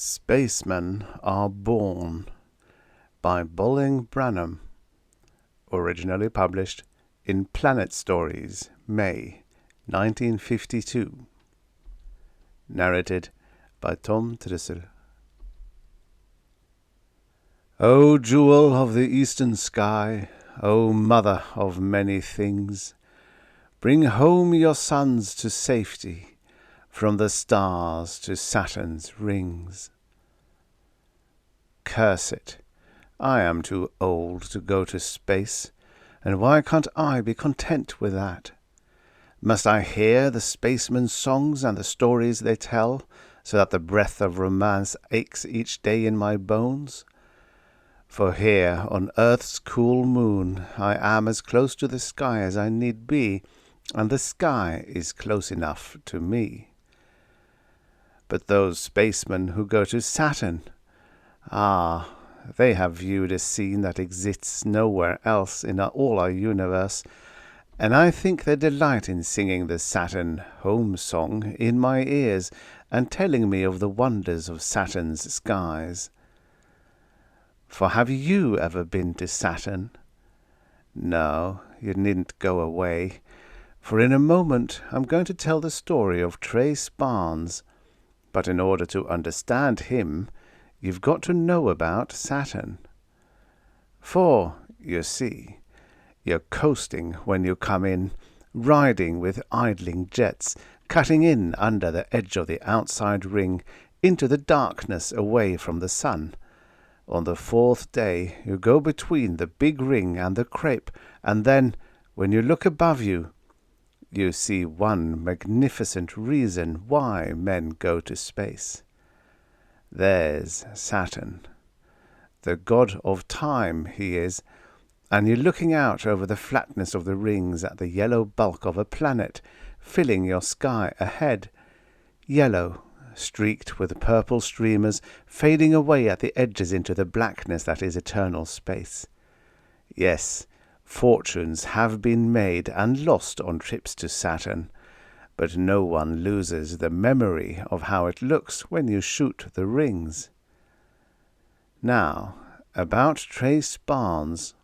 Spacemen are born by Bolling Branham, originally published in Planet Stories, May 1952. Narrated by Tom Trussel. O jewel of the eastern sky, O mother of many things, bring home your sons to safety from the stars to Saturn's rings. Curse it, I am too old to go to space, and why can't I be content with that? Must I hear the spacemen's songs and the stories they tell, so that the breath of romance aches each day in my bones? For here, on Earth's cool moon, I am as close to the sky as I need be, and the sky is close enough to me. But those spacemen who go to Saturn, they have viewed a scene that exists nowhere else in all our universe, and I think they delight in singing the Saturn home song in my ears and telling me of the wonders of Saturn's skies. For have you ever been to Saturn? No, you needn't go away, for in a moment I'm going to tell the story of Trase Barnes. But in order to understand him, you've got to know about Saturn. For, you see, you're coasting when you come in, riding with idling jets, cutting in under the edge of the outside ring, into the darkness away from the sun. On the fourth day, you go between the big ring and the crepe, and then, when you look above you, you see one magnificent reason why men go to space. There's Saturn. The god of time he is, and you're looking out over the flatness of the rings at the yellow bulk of a planet filling your sky ahead. Yellow, streaked with purple streamers, fading away at the edges into the blackness that is eternal space. Yes, fortunes have been made and lost on trips to Saturn, but no one loses the memory of how it looks when you shoot the rings. Now, about Trase Barnes.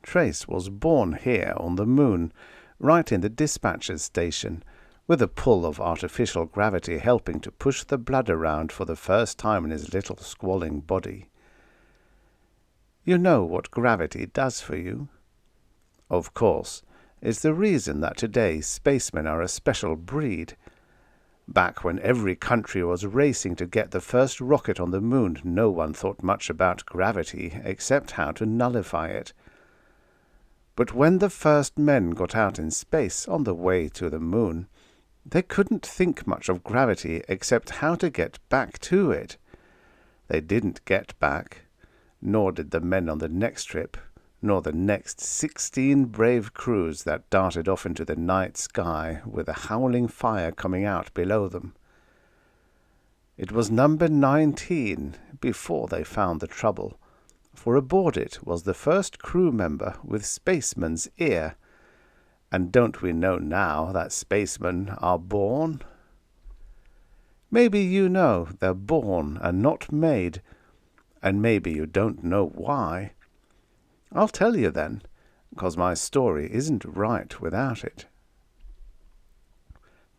Trase was born here on the moon, right in the dispatcher's station, with a pull of artificial gravity helping to push the blood around for the first time in his little squalling body. You know what gravity does for you? Of course, it's the reason that today spacemen are a special breed. Back when every country was racing to get the first rocket on the moon, no one thought much about gravity except how to nullify it. But when the first men got out in space on the way to the moon, they couldn't think much of gravity except how to get back to it. They didn't get back. Nor did the men on the next trip, nor the next 16 brave crews that darted off into the night sky with a howling fire coming out below them. It was number 19 before they found the trouble, for aboard it was the first crew member with spaceman's ear. And don't we know now that spacemen are born? Maybe you know they're born and not made, and maybe you don't know why. I'll tell you then, because my story isn't right without it.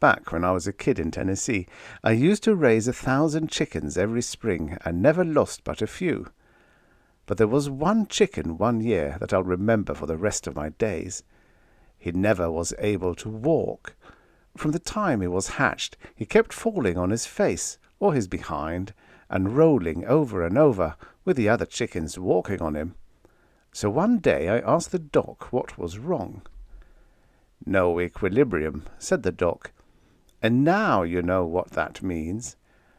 Back when I was a kid in Tennessee, I used to raise 1,000 chickens every spring and never lost but a few. But there was one chicken one year that I'll remember for the rest of my days. He never was able to walk. From the time he was hatched, he kept falling on his face or his behind, and rolling over and over, with the other chickens walking on him. So one day I asked the doc what was wrong. No equilibrium, said the doc. And now you know what that means.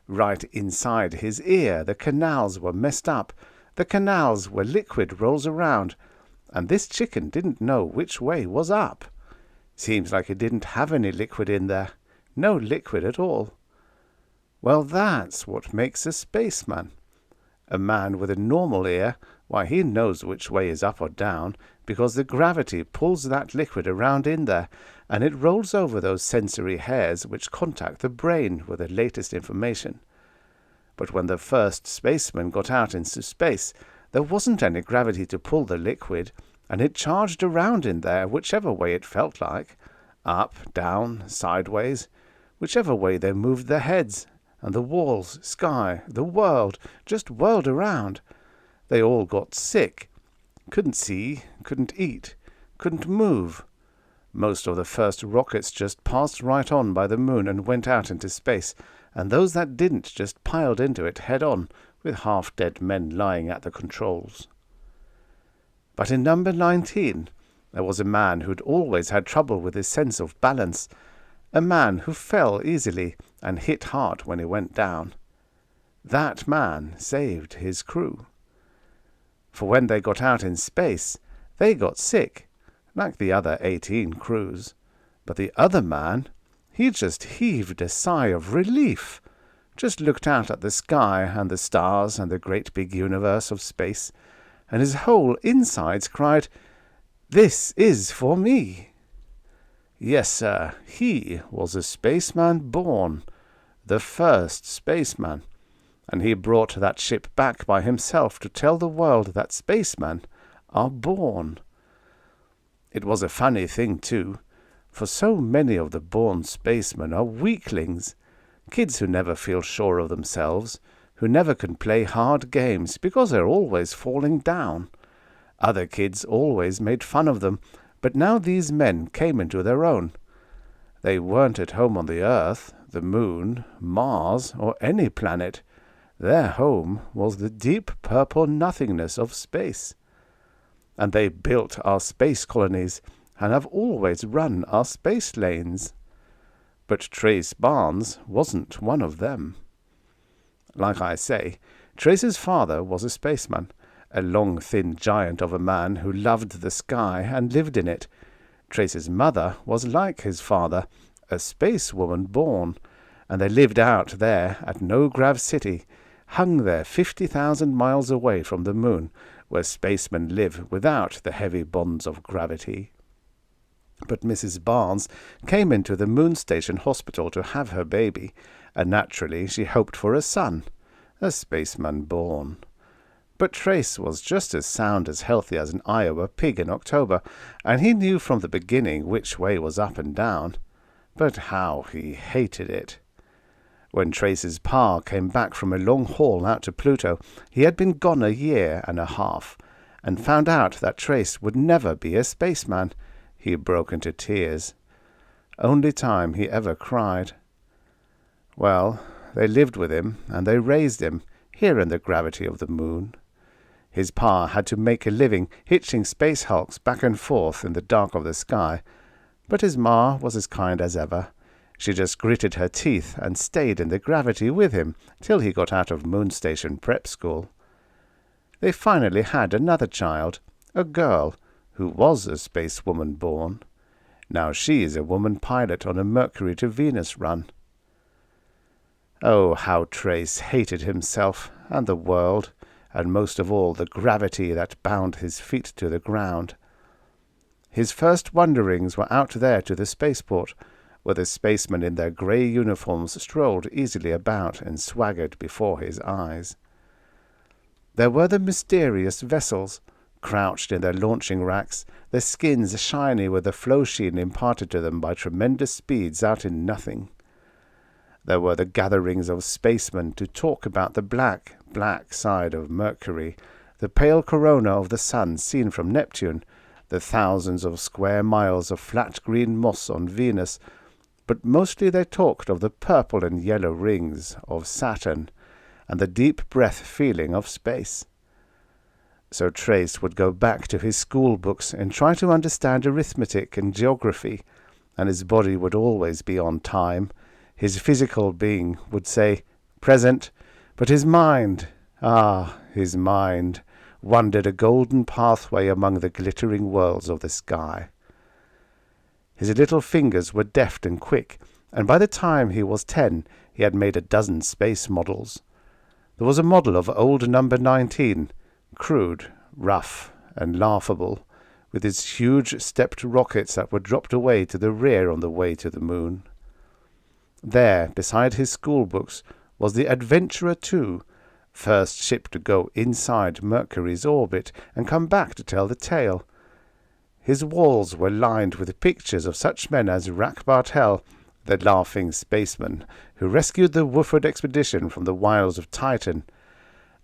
Right inside his ear the canals were messed up. The canals where liquid rolls around, and this chicken didn't know which way was up. Seems like he didn't have any liquid in there. No liquid at all. Well, that's what makes a spaceman. A man with a normal ear, why, he knows which way is up or down, because the gravity pulls that liquid around in there, and it rolls over those sensory hairs which contact the brain with the latest information. But when the first spaceman got out into space, there wasn't any gravity to pull the liquid, and it charged around in there whichever way it felt like. Up, down, sideways, whichever way they moved their heads, and the walls, sky, the world, just whirled around. They all got sick. Couldn't see, couldn't eat, couldn't move. Most of the first rockets just passed right on by the moon and went out into space, and those that didn't just piled into it head-on, with half-dead men lying at the controls. But in number 19, there was a man who'd always had trouble with his sense of balance, a man who fell easily and hit hard when he went down. That man saved his crew. For when they got out in space, they got sick, like the other 18 crews. But the other man, he just heaved a sigh of relief, just looked out at the sky and the stars and the great big universe of space, and his whole insides cried, "This is for me." Yes, sir, he was a spaceman born, the first spaceman, and he brought that ship back by himself to tell the world that spacemen are born. It was a funny thing, too, for so many of the born spacemen are weaklings, kids who never feel sure of themselves, who never can play hard games because they're always falling down. Other kids always made fun of them, but now these men came into their own. They weren't at home on the Earth, the Moon, Mars, or any planet. Their home was the deep purple nothingness of space. And they built our space colonies and have always run our space lanes. But Trase Barnes wasn't one of them. Like I say, Trace's father was a spaceman, a long, thin giant of a man who loved the sky and lived in it. Trace's mother was like his father, a space woman born, and they lived out there at No Grav City, hung there 50,000 miles away from the moon, where spacemen live without the heavy bonds of gravity. But Mrs. Barnes came into the moon station hospital to have her baby, and naturally she hoped for a son, a spaceman born. But Trace was just as sound as healthy as an Iowa pig in October, and he knew from the beginning which way was up and down. But how he hated it. When Trace's pa came back from a long haul out to Pluto, he had been gone a year and a half, and found out that Trace would never be a spaceman. He broke into tears. Only time he ever cried. Well, they lived with him, and they raised him, here in the gravity of the moon. His pa had to make a living hitching space hulks back and forth in the dark of the sky, but his ma was as kind as ever. She just gritted her teeth and stayed in the gravity with him till he got out of moon station prep school. They finally had another child, a girl, who was a spacewoman born. Now she is a woman pilot on a Mercury to Venus run. Oh, how Trace hated himself and the world, and most of all the gravity that bound his feet to the ground. His first wanderings were out there to the spaceport, where the spacemen in their grey uniforms strolled easily about and swaggered before his eyes. There were the mysterious vessels, crouched in their launching racks, their skins shiny with the flow sheen imparted to them by tremendous speeds out in nothing. There were the gatherings of spacemen to talk about the black, black side of Mercury, the pale corona of the sun seen from Neptune, the thousands of square miles of flat green moss on Venus, but mostly they talked of the purple and yellow rings of Saturn, and the deep breath feeling of space. So Trace would go back to his school books and try to understand arithmetic and geography, and his body would always be on time. His physical being would say, "Present," but his mind, his mind, wandered a golden pathway among the glittering worlds of the sky. His little fingers were deft and quick, and by the time he was 10, he had made a dozen space models. There was a model of old number 19, crude, rough, and laughable, with its huge stepped rockets that were dropped away to the rear on the way to the moon. There, beside his school books, was the Adventurer 2, first ship to go inside Mercury's orbit and come back to tell the tale. His walls were lined with pictures of such men as Rack Bartel, the laughing spaceman who rescued the Wooford expedition from the wiles of Titan,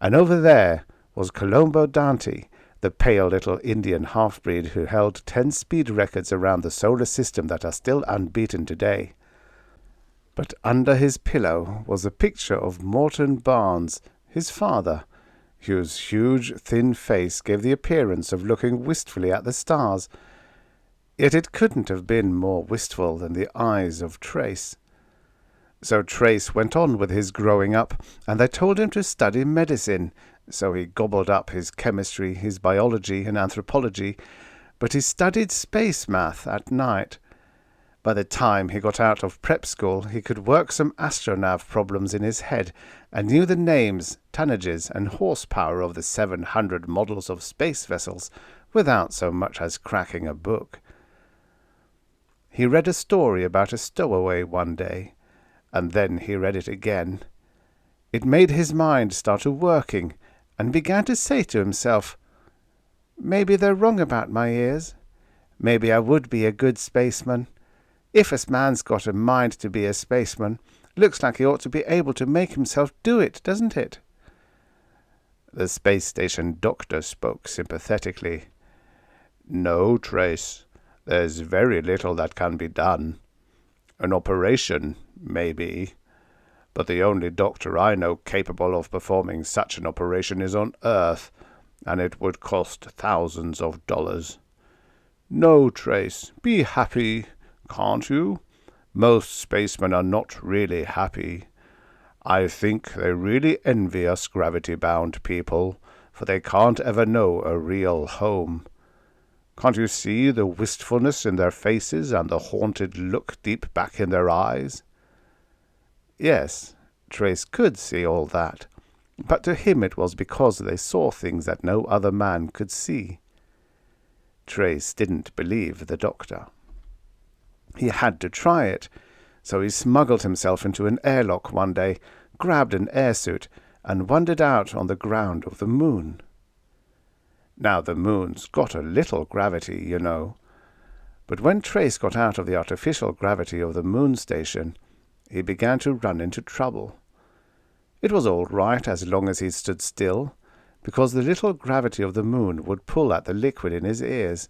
and over there was Colombo Dante, the pale little Indian half-breed who held 10 speed records around the solar system that are still unbeaten today. But under his pillow was a picture of Morton Barnes, his father, whose huge, thin face gave the appearance of looking wistfully at the stars. Yet it couldn't have been more wistful than the eyes of Trase. So Trase went on with his growing up, and they told him to study medicine, so he gobbled up his chemistry, his biology, and anthropology, but he studied space math at night. By the time he got out of prep school, he could work some astronav problems in his head and knew the names, tonnages, and horsepower of the 700 models of space vessels without so much as cracking a book. He read a story about a stowaway one day, and then he read it again. It made his mind start working, and began to say to himself, "Maybe they're wrong about my ears. Maybe I would be a good spaceman. If a man's got a mind to be a spaceman, looks like he ought to be able to make himself do it, doesn't it?" The space station doctor spoke sympathetically. "No, Trase. There's very little that can be done. An operation, maybe. But the only doctor I know capable of performing such an operation is on Earth, and it would cost thousands of dollars. No, Trase, be happy, can't you? Most spacemen are not really happy. I think they really envy us gravity-bound people, for they can't ever know a real home. Can't you see the wistfulness in their faces and the haunted look deep back in their eyes?" Yes, Trase could see all that, but to him it was because they saw things that no other man could see. Trase didn't believe the doctor. He had to try it, so he smuggled himself into an airlock one day, grabbed an airsuit, and wandered out on the ground of the moon. Now the moon's got a little gravity, you know. But when Trase got out of the artificial gravity of the moon station, he began to run into trouble. It was all right as long as he stood still, because the little gravity of the moon would pull at the liquid in his ears.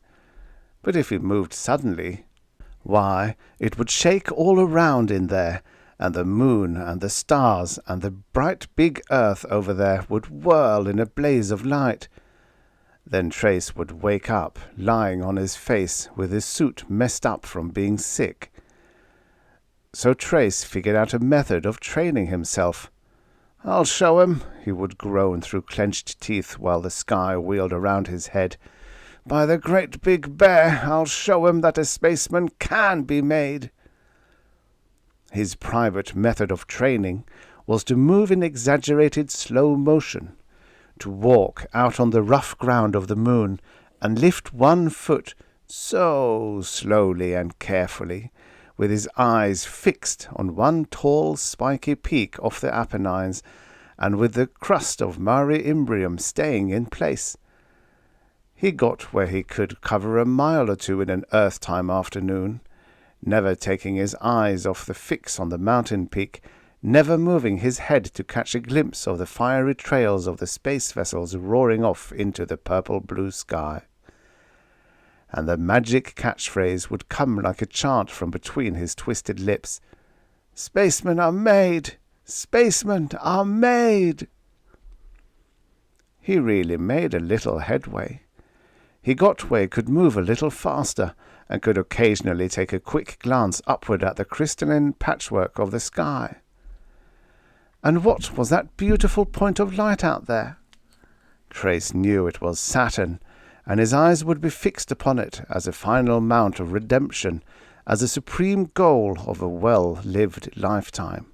But if he moved suddenly, why, it would shake all around in there, and the moon and the stars and the bright big earth over there would whirl in a blaze of light. Then Trase would wake up, lying on his face with his suit messed up from being sick. So Trase figured out a method of training himself. "I'll show him," he would groan through clenched teeth while the sky wheeled around his head. "By the great big bear, I'll show him that a spaceman can be made." His private method of training was to move in exaggerated slow motion, to walk out on the rough ground of the moon and lift one foot so slowly and carefully, with his eyes fixed on one tall spiky peak off the Apennines, and with the crust of Mare Imbrium staying in place. He got where he could cover a mile or two in an Earth-time afternoon, never taking his eyes off the fix on the mountain peak, never moving his head to catch a glimpse of the fiery trails of the space vessels roaring off into the purple-blue sky. And the magic catchphrase would come like a chant from between his twisted lips. "Spacemen are made! Spacemen are made!" He really made a little headway. He got where he could move a little faster, and could occasionally take a quick glance upward at the crystalline patchwork of the sky. And what was that beautiful point of light out there? Trase knew it was Saturn, and his eyes would be fixed upon it as a final mount of redemption, as a supreme goal of a well-lived lifetime.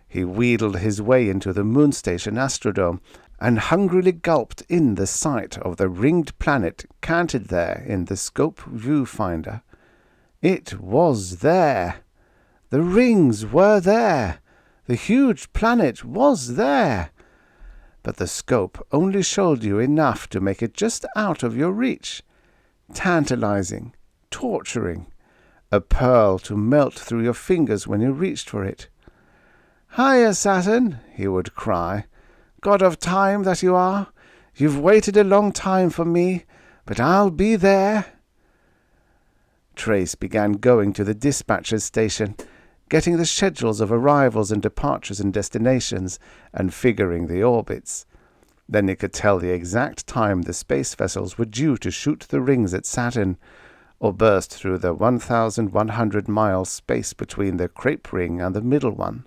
He wheedled his way into the moon station Astrodome, and hungrily gulped in the sight of the ringed planet canted there in the scope viewfinder. It was there. The rings were there. The huge planet was there, but the scope only showed you enough to make it just out of your reach. Tantalizing, torturing, a pearl to melt through your fingers when you reached for it. "Hiya, Saturn," he would cry. "God of time that you are, you've waited a long time for me, but I'll be there." Trase began going to the dispatcher's station, getting the schedules of arrivals and departures and destinations, and figuring the orbits. Then he could tell the exact time the space vessels were due to shoot the rings at Saturn, or burst through the 1,100-mile space between the crepe ring and the middle one.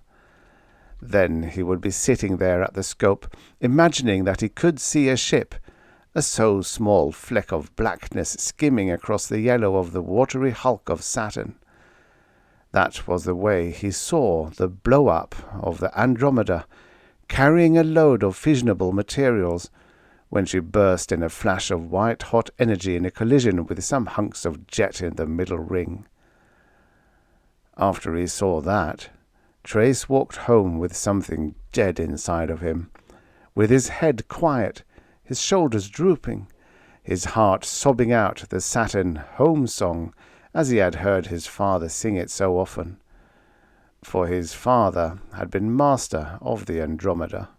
Then he would be sitting there at the scope, imagining that he could see a ship, a so small fleck of blackness skimming across the yellow of the watery hulk of Saturn. That was the way he saw the blow-up of the Andromeda, carrying a load of fissionable materials, when she burst in a flash of white-hot energy in a collision with some hunks of jet in the middle ring. After he saw that, Trase walked home with something dead inside of him, with his head quiet, his shoulders drooping, his heart sobbing out the Saturn home song as he had heard his father sing it so often. For his father had been master of the Andromeda.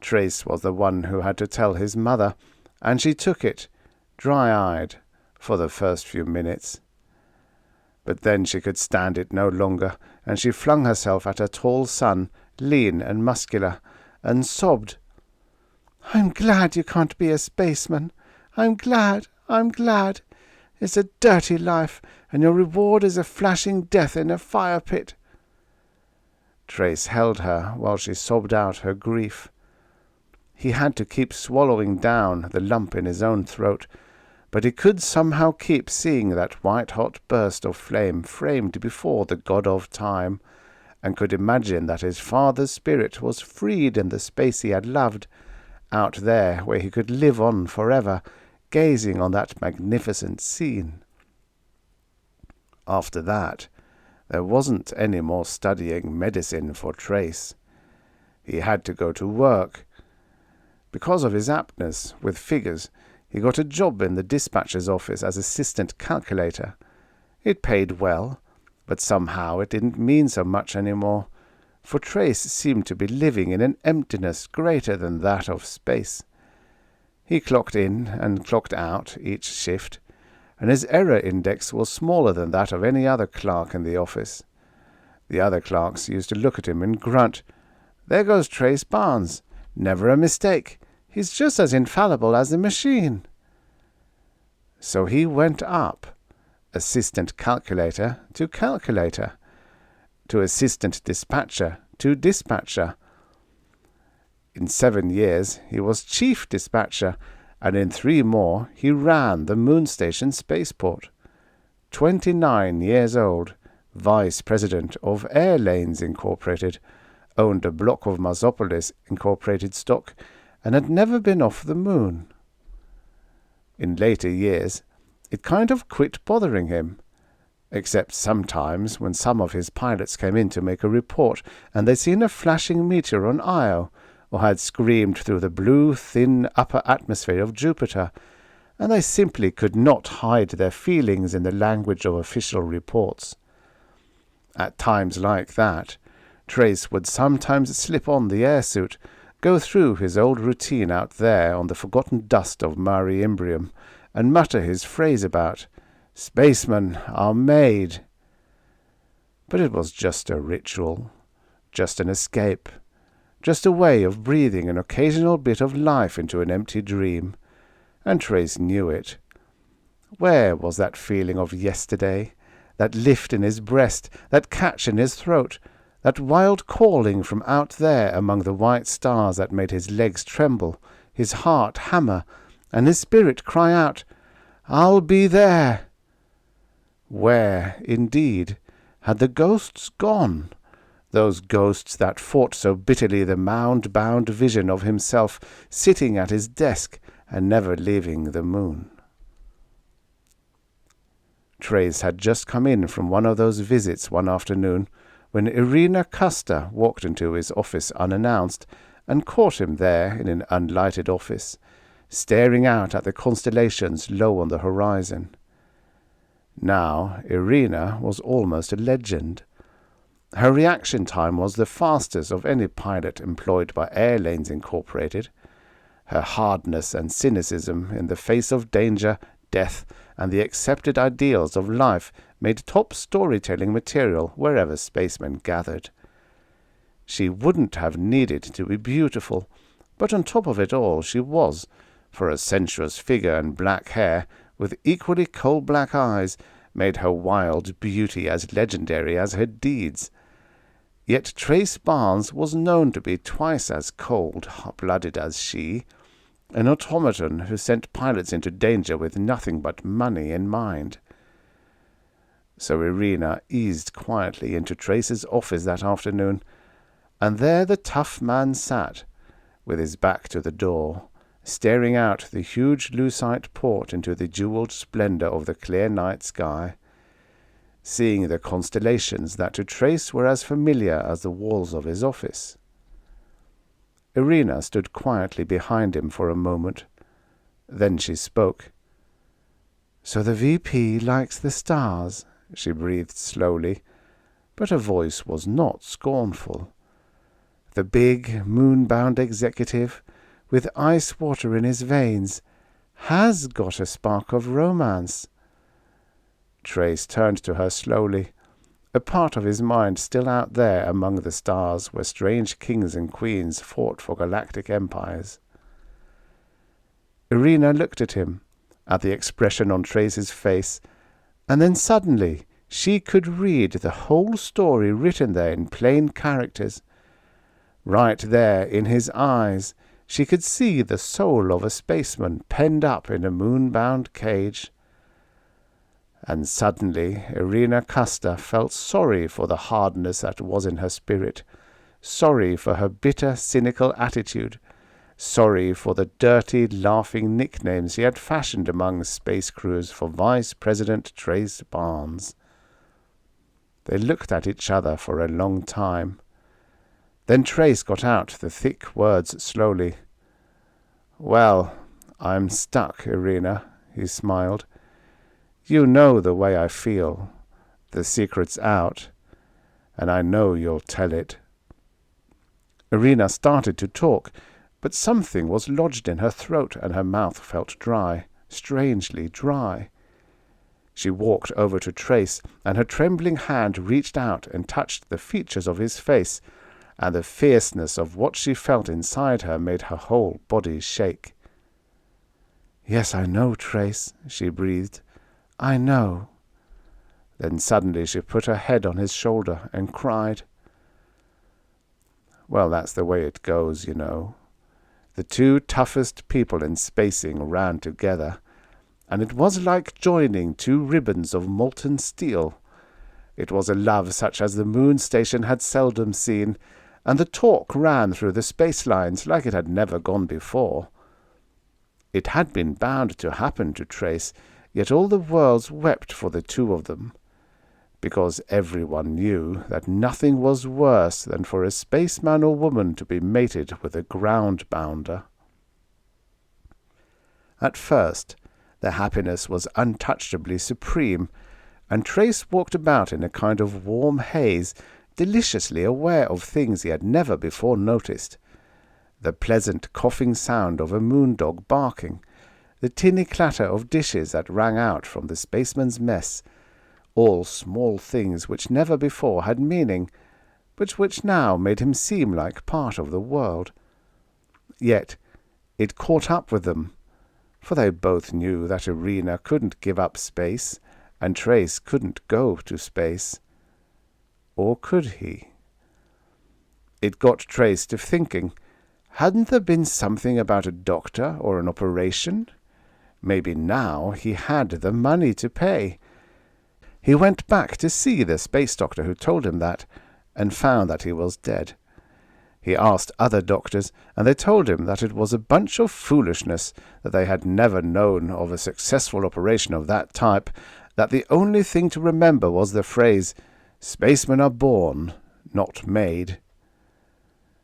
Trase was the one who had to tell his mother, and she took it, dry-eyed, for the first few minutes. But then she could stand it no longer, and she flung herself at her tall son, lean and muscular, and sobbed, "I'm glad you can't be a spaceman. I'm glad. It's a dirty life, and your reward is a flashing death in a fire pit." Trase held her while she sobbed out her grief. He had to keep swallowing down the lump in his own throat, but he could somehow keep seeing that white-hot burst of flame framed before the god of time, and could imagine that his father's spirit was freed in the space he had loved, out there where he could live on forever, gazing on that magnificent scene. After that, there wasn't any more studying medicine for Trase. He had to go to work. Because of his aptness with figures, he got a job in the dispatcher's office as assistant calculator. It paid well, but somehow it didn't mean so much anymore, for Trase seemed to be living in an emptiness greater than that of space. He clocked in and clocked out each shift, and his error index was smaller than that of any other clerk in the office. The other clerks used to look at him and grunt, "There goes Trase Barnes. Never a mistake. He's just as infallible as the machine." So he went up, assistant calculator to calculator, to assistant dispatcher to dispatcher. In 7 years he was chief dispatcher, and in 3 more he ran the moon station spaceport. 29 years old, vice president of Airlanes Incorporated, owned a block of Marsopolis Incorporated stock, and had never been off the moon. In later years, it kind of quit bothering him, except sometimes when some of his pilots came in to make a report, and they'd seen a flashing meteor on Io, or had screamed through the blue, thin upper atmosphere of Jupiter, and they simply could not hide their feelings in the language of official reports. At times like that, Trase would sometimes slip on the airsuit, go through his old routine out there on the forgotten dust of Mare Imbrium, and mutter his phrase about, "Spacemen are made." But it was just a ritual, just an escape, just a way of breathing an occasional bit of life into an empty dream, and Trase knew it. Where was that feeling of yesterday, that lift in his breast, that catch in his throat, that wild calling from out there among the white stars that made his legs tremble, his heart hammer, and his spirit cry out, "I'll be there"? Where, indeed, had the ghosts gone? Those ghosts that fought so bitterly the mound-bound vision of himself sitting at his desk and never leaving the moon. Trase had just come in from one of those visits one afternoon, when Irina Custer walked into his office unannounced and caught him there in an unlighted office, staring out at the constellations low on the horizon. Now Irina was almost a legend. Her reaction time was the fastest of any pilot employed by Airlanes Incorporated. Her hardness and cynicism in the face of danger, death, and the accepted ideals of life made top storytelling material wherever spacemen gathered. She wouldn't have needed to be beautiful, but on top of it all she was, for a sensuous figure and black hair, with equally coal-black eyes, made her wild beauty as legendary as her deeds. Yet Trase Barnes was known to be twice as cold-blooded as she, an automaton who sent pilots into danger with nothing but money in mind. So Irina eased quietly into Trace's office that afternoon, and there the tough man sat, with his back to the door, staring out the huge lucite port into the jeweled splendor of the clear night sky, seeing the constellations that to Trace were as familiar as the walls of his office. Irina stood quietly behind him for a moment. Then she spoke. "So the VP likes the stars," she breathed slowly, but her voice was not scornful. "The big, moon-bound executive, with ice water in his veins, has got a spark of romance." Trace turned to her slowly, a part of his mind still out there among the stars where strange kings and queens fought for galactic empires. Irina looked at him, at the expression on Trace's face, and then suddenly she could read the whole story written there in plain characters. Right there in his eyes she could see the soul of a spaceman penned up in a moon-bound cage. And suddenly Irina Custer felt sorry for the hardness that was in her spirit, sorry for her bitter, cynical attitude, sorry for the dirty, laughing nicknames he had fashioned among space crews for Vice President Trase Barnes. They looked at each other for a long time. Then Trace got out the thick words slowly. "Well, I'm stuck, Irina," he smiled. "You know the way I feel. The secret's out, and I know you'll tell it." Irina started to talk, but something was lodged in her throat and her mouth felt dry, strangely dry. She walked over to Trace, and her trembling hand reached out and touched the features of his face, and the fierceness of what she felt inside her made her whole body shake. "Yes, I know, Trace," she breathed. "I know." Then suddenly she put her head on his shoulder and cried. Well, that's the way it goes, you know. The two toughest people in spacing ran together, and it was like joining two ribbons of molten steel. It was a love such as the moon station had seldom seen, and the talk ran through the space lines like it had never gone before. It had been bound to happen to Trace, yet all the worlds wept for the two of them, because everyone knew that nothing was worse than for a spaceman or woman to be mated with a ground-bounder. At first, their happiness was untouchably supreme, and Trace walked about in a kind of warm haze, deliciously aware of things he had never before noticed. The pleasant coughing sound of a moondog barking, the tinny clatter of dishes that rang out from the spaceman's mess, all small things which never before had meaning, but which now made him seem like part of the world. Yet it caught up with them, for they both knew that Irina couldn't give up space, and Trace couldn't go to space. Or could he? It got Trace to thinking, hadn't there been something about a doctor or an operation? Maybe now he had the money to pay. He went back to see the space doctor who told him that, and found that he was dead. He asked other doctors, and they told him that it was a bunch of foolishness, that they had never known of a successful operation of that type, that the only thing to remember was the phrase, Spacemen are born, not made.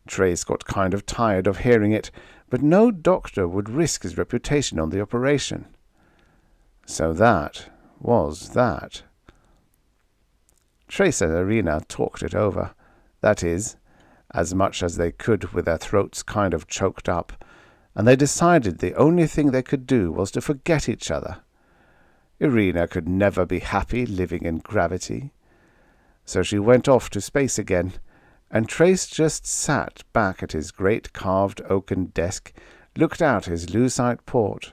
Trase got kind of tired of hearing it, but no doctor would risk his reputation on the operation. So that was that. Trase and Irina talked it over. That is, as much as they could with their throats kind of choked up, and they decided the only thing they could do was to forget each other. Irina could never be happy living in gravity. So she went off to space again, and Trase just sat back at his great carved oaken desk, looked out his lucite port,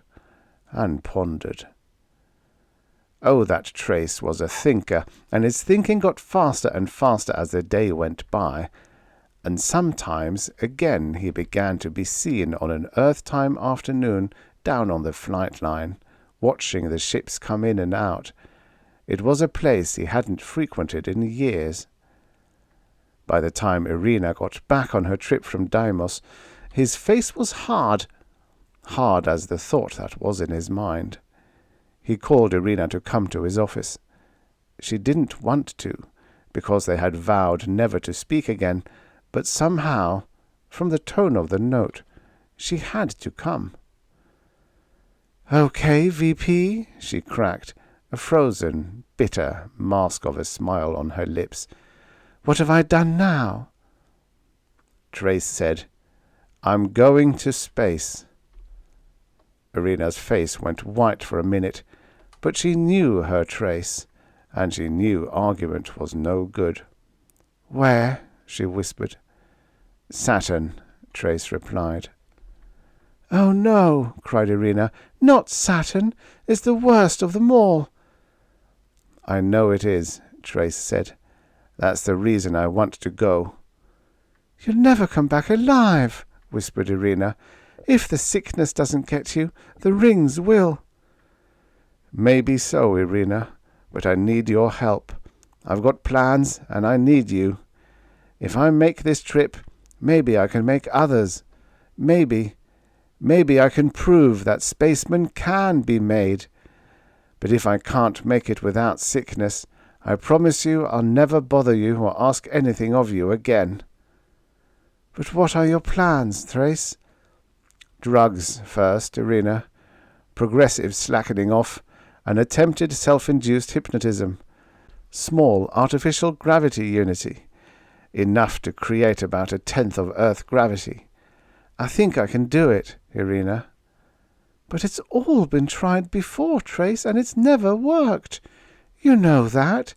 and pondered. Oh, that Trase was a thinker, and his thinking got faster and faster as the day went by, and sometimes again he began to be seen on an Earth-time afternoon down on the flight line, watching the ships come in and out. It was a place he hadn't frequented in years. By the time Irina got back on her trip from Deimos, his face was hard as the thought that was in his mind. He called Irina to come to his office. She didn't want to, because they had vowed never to speak again, but somehow, from the tone of the note, she had to come. "Okay, VP," she cracked, a frozen, bitter mask of a smile on her lips. "What have I done now?" Trase said, "I'm going to space." Irina's face went white for a minute, but she knew her Trase, and she knew argument was no good. "Where?" she whispered. "Saturn," Trase replied. "Oh no," cried Irina, "not Saturn. It's the worst of them all." "I know it is," Trase said. "That's the reason I want to go." "You'll never come back alive," whispered Irina. "If the sickness doesn't get you, the rings will." "Maybe so, Irina, but I need your help. I've got plans, and I need you. If I make this trip, maybe I can make others. Maybe I can prove that spacemen can be made. But if I can't make it without sickness, I promise you I'll never bother you or ask anything of you again." "But what are your plans, Trase?" "Drugs first, Irina. Progressive slackening off, and attempted self-induced hypnotism. Small artificial gravity unity. Enough to create about 1/10 of Earth gravity. I think I can do it, Irina." "But it's all been tried before, Trase, and it's never worked. You know that.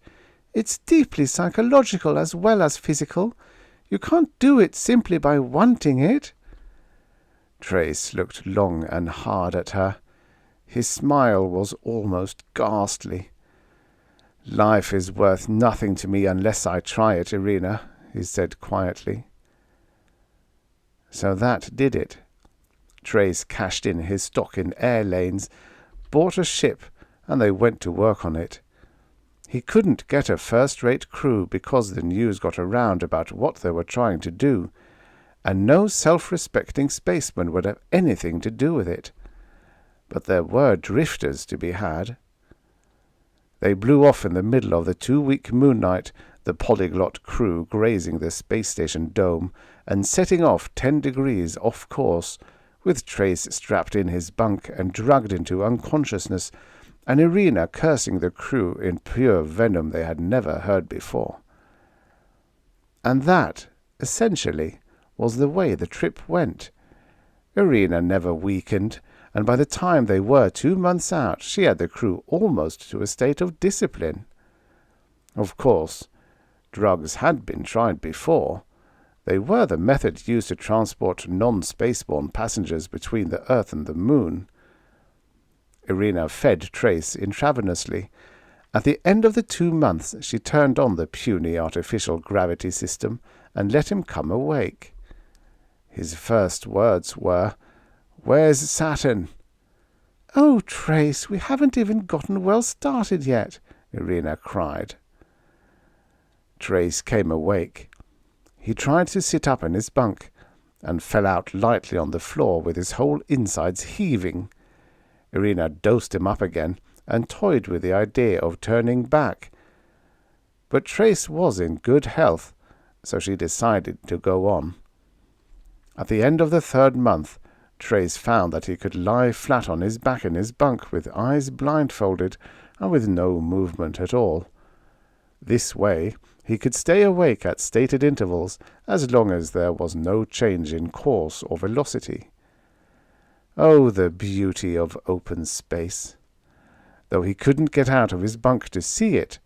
It's deeply psychological as well as physical. You can't do it simply by wanting it." Trase looked long and hard at her. His smile was almost ghastly. "Life is worth nothing to me unless I try it, Irina," he said quietly. So that did it. Trase cashed in his stock in air lanes, bought a ship, and they went to work on it. He couldn't get a first-rate crew because the news got around about what they were trying to do, and no self-respecting spaceman would have anything to do with it. But there were drifters to be had. They blew off in the middle of the 2-week moon night, the polyglot crew grazing the space station dome and setting off 10 degrees off course, with Trase strapped in his bunk and drugged into unconsciousness, and Irina cursing the crew in pure venom they had never heard before. And that, essentially, was the way the trip went. Irina never weakened, and by the time they were 2 months out, she had the crew almost to a state of discipline. Of course, drugs had been tried before. They were the method used to transport non-spaceborne passengers between the Earth and the Moon. Irina fed Trase intravenously. At the end of the 2 months, she turned on the puny artificial gravity system and let him come awake. His first words were, "Where's Saturn?" "Oh, Trase, we haven't even gotten well started yet," Irina cried. Trase came awake. He tried to sit up in his bunk, and fell out lightly on the floor with his whole insides heaving. Irina dosed him up again, and toyed with the idea of turning back. But Trase was in good health, so she decided to go on. At the end of the 3rd month, Trase found that he could lie flat on his back in his bunk with eyes blindfolded and with no movement at all. This way, he could stay awake at stated intervals as long as there was no change in course or velocity. Oh, the beauty of open space! Though he couldn't get out of his bunk to see it,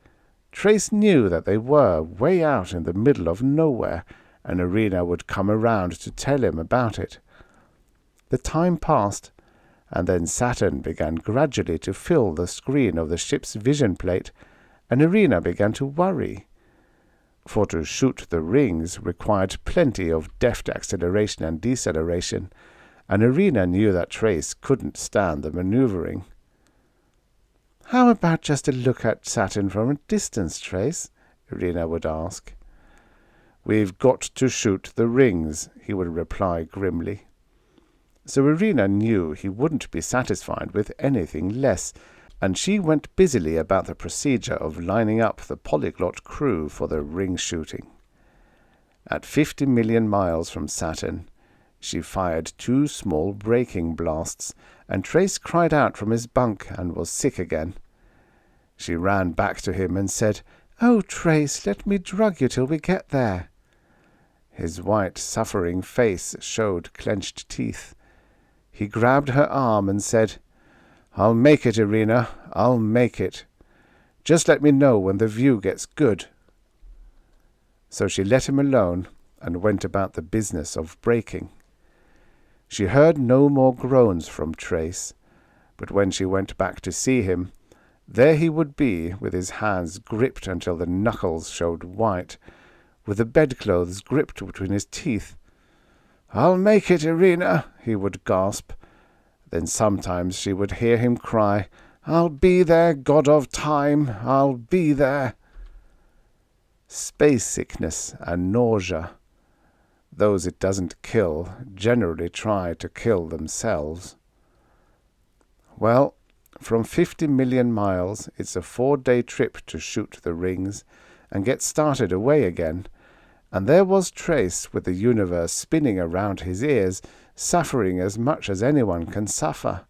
Trase knew that they were way out in the middle of nowhere, and Irina would come around to tell him about it. The time passed, and then Saturn began gradually to fill the screen of the ship's vision plate, and Irina began to worry. For to shoot the rings required plenty of deft acceleration and deceleration, and Irina knew that Trase couldn't stand the maneuvering. "How about just a look at Saturn from a distance, Trase?" Irina would ask. "We've got to shoot the rings," he would reply grimly. So Irina knew he wouldn't be satisfied with anything less, and she went busily about the procedure of lining up the polyglot crew for the ring shooting. At 50 million miles from Saturn, she fired 2 small braking blasts, and Trase cried out from his bunk and was sick again. She ran back to him and said, "Oh, Trase, let me drug you till we get there." His white, suffering face showed clenched teeth. He grabbed her arm and said, "I'll make it, Irina, I'll make it. Just let me know when the view gets good." So she let him alone and went about the business of braking. She heard no more groans from Trase, but when she went back to see him, there he would be, with his hands gripped until the knuckles showed white, with the bedclothes gripped between his teeth. "I'll make it, Irina," he would gasp. Then sometimes she would hear him cry, "I'll be there, God of time, I'll be there." Space sickness and nausea. Those it doesn't kill generally try to kill themselves. Well, from 50 million miles, it's a 4-day trip to shoot the rings and get started away again, and there was Trase with the universe spinning around his ears, suffering as much as anyone can suffer.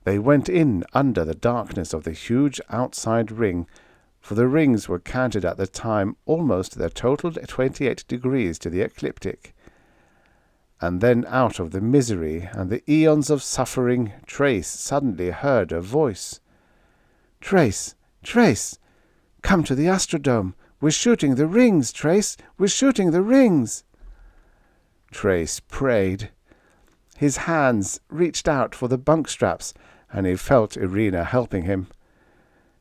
They went in under the darkness of the huge outside ring, for the rings were counted at the time almost their total 28 degrees to the ecliptic. And then out of the misery and the eons of suffering, Trase suddenly heard a voice. "Trase, Trase, come to the Astrodome. We're shooting the rings, Trase. We're shooting the rings." Trase prayed. His hands reached out for the bunk straps, and he felt Irina helping him.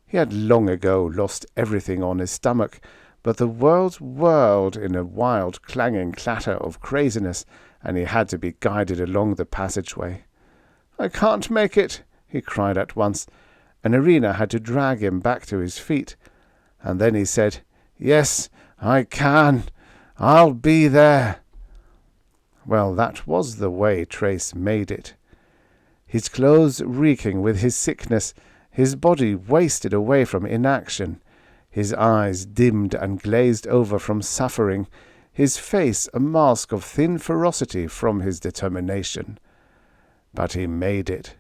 He had long ago lost everything on his stomach, but the world whirled in a wild clanging clatter of craziness, and he had to be guided along the passageway. "I can't make it," he cried at once, and Irina had to drag him back to his feet. And then he said, "Yes, I can. I'll be there." Well, that was the way Trase made it. His clothes reeking with his sickness, his body wasted away from inaction, his eyes dimmed and glazed over from suffering, his face a mask of thin ferocity from his determination. But he made it.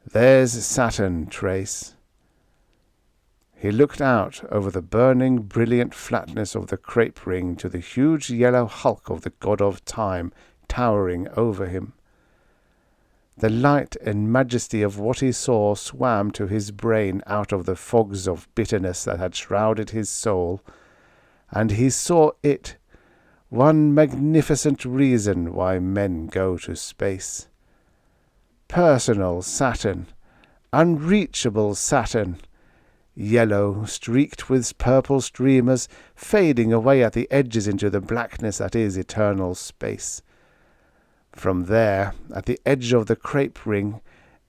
There's Saturn, Trase. He looked out over the burning, brilliant flatness of the crepe ring to the huge yellow hulk of the god of time towering over him. The light and majesty of what he saw swam to his brain out of the fogs of bitterness that had shrouded his soul, and he saw it, one magnificent reason why men go to space. Personal Saturn, unreachable Saturn, yellow, streaked with purple streamers, fading away at the edges into the blackness that is eternal space. From there, at the edge of the crepe ring,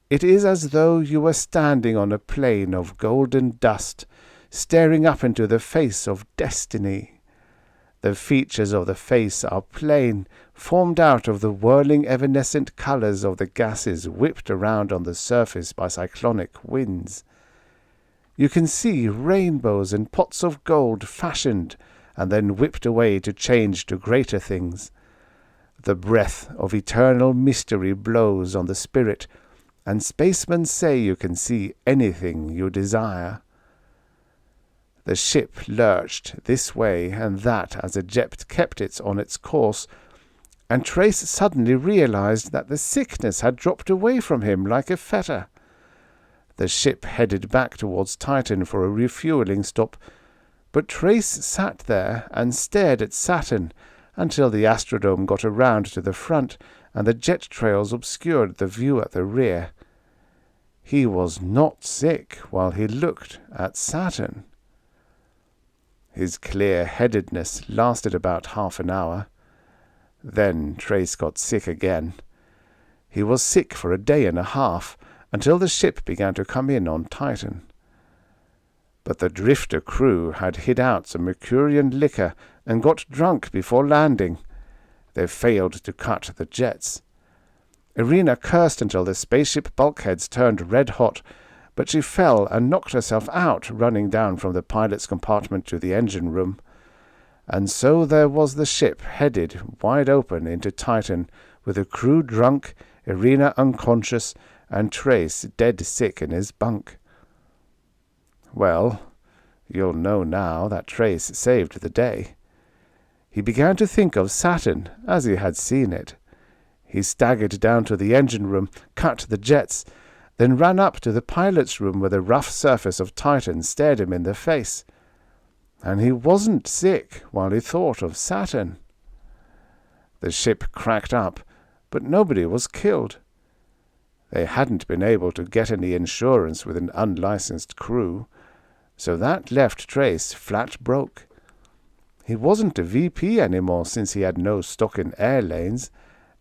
it is as though you were standing on a plain of golden dust, staring up into the face of destiny. The features of the face are plain, formed out of the whirling evanescent colours of the gases whipped around on the surface by cyclonic winds. You can see rainbows and pots of gold fashioned and then whipped away to change to greater things. The breath of eternal mystery blows on the spirit, and spacemen say you can see anything you desire. The ship lurched this way and that as the jet kept it on its course, and Trase suddenly realized that the sickness had dropped away from him like a fetter. The ship headed back towards Titan for a refueling stop, but Trase sat there and stared at Saturn until the Astrodome got around to the front and the jet trails obscured the view at the rear. He was not sick while he looked at Saturn. His clear-headedness lasted about half an hour. Then Trase got sick again. He was sick for a day and a half, until the ship began to come in on Titan. But the drifter crew had hid out some Mercurian liquor and got drunk before landing. They failed to cut the jets. Irina cursed until the spaceship bulkheads turned red-hot, but she fell and knocked herself out running down from the pilot's compartment to the engine room. And so there was the ship headed wide open into Titan, with the crew drunk, Irina unconscious, and Trase dead sick in his bunk. Well, you'll know now that Trase saved the day. He began to think of Saturn as he had seen it. He staggered down to the engine room, cut the jets, then ran up to the pilot's room where the rough surface of Titan stared him in the face. And he wasn't sick while he thought of Saturn. The ship cracked up, but nobody was killed. They hadn't been able to get any insurance with an unlicensed crew, so that left Trase flat broke. He wasn't a VP anymore since he had no stock in air lanes,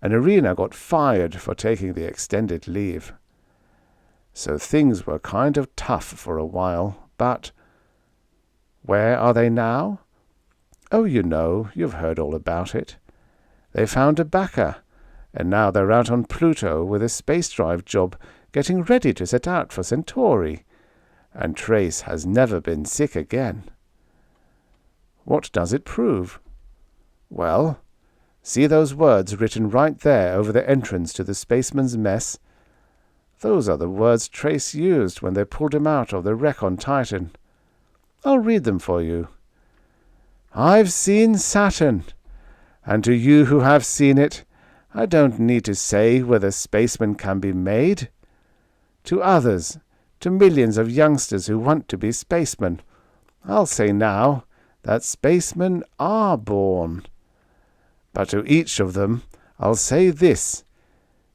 and Irina got fired for taking the extended leave. So things were kind of tough for a while, but where are they now? Oh, you've heard all about it. They found a backer, and now they're out on Pluto with a space drive job, getting ready to set out for Centauri. And Trase has never been sick again. What does it prove? Well, see those words written right there over the entrance to the spaceman's mess? Those are the words Trase used when they pulled him out of the wreck on Titan. I'll read them for you. I've seen Saturn, and to you who have seen it, I don't need to say whether spacemen can be made. To others, to millions of youngsters who want to be spacemen, I'll say now that spacemen are born. But to each of them, I'll say this.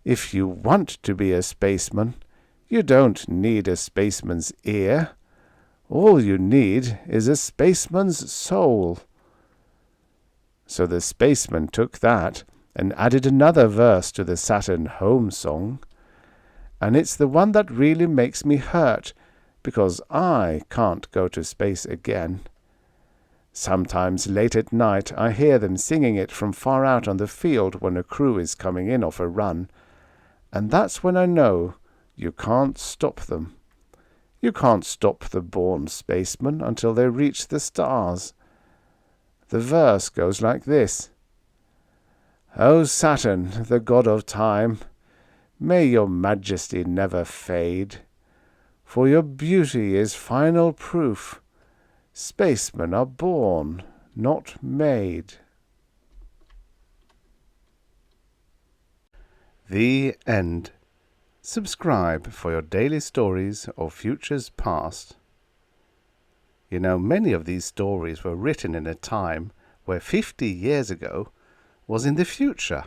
If you want to be a spaceman, you don't need a spaceman's ear. All you need is a spaceman's soul. So the spaceman took that and added another verse to the Saturn home song. And it's the one that really makes me hurt, because I can't go to space again. Sometimes late at night I hear them singing it from far out on the field when a crew is coming in off a run, and that's when I know you can't stop them. You can't stop the born spacemen until they reach the stars. The verse goes like this. O Saturn, the god of time, may your majesty never fade, for your beauty is final proof. Spacemen are born, not made. The end. Subscribe for your daily stories of futures past. Many of these stories were written in a time where 50 years ago was in the future.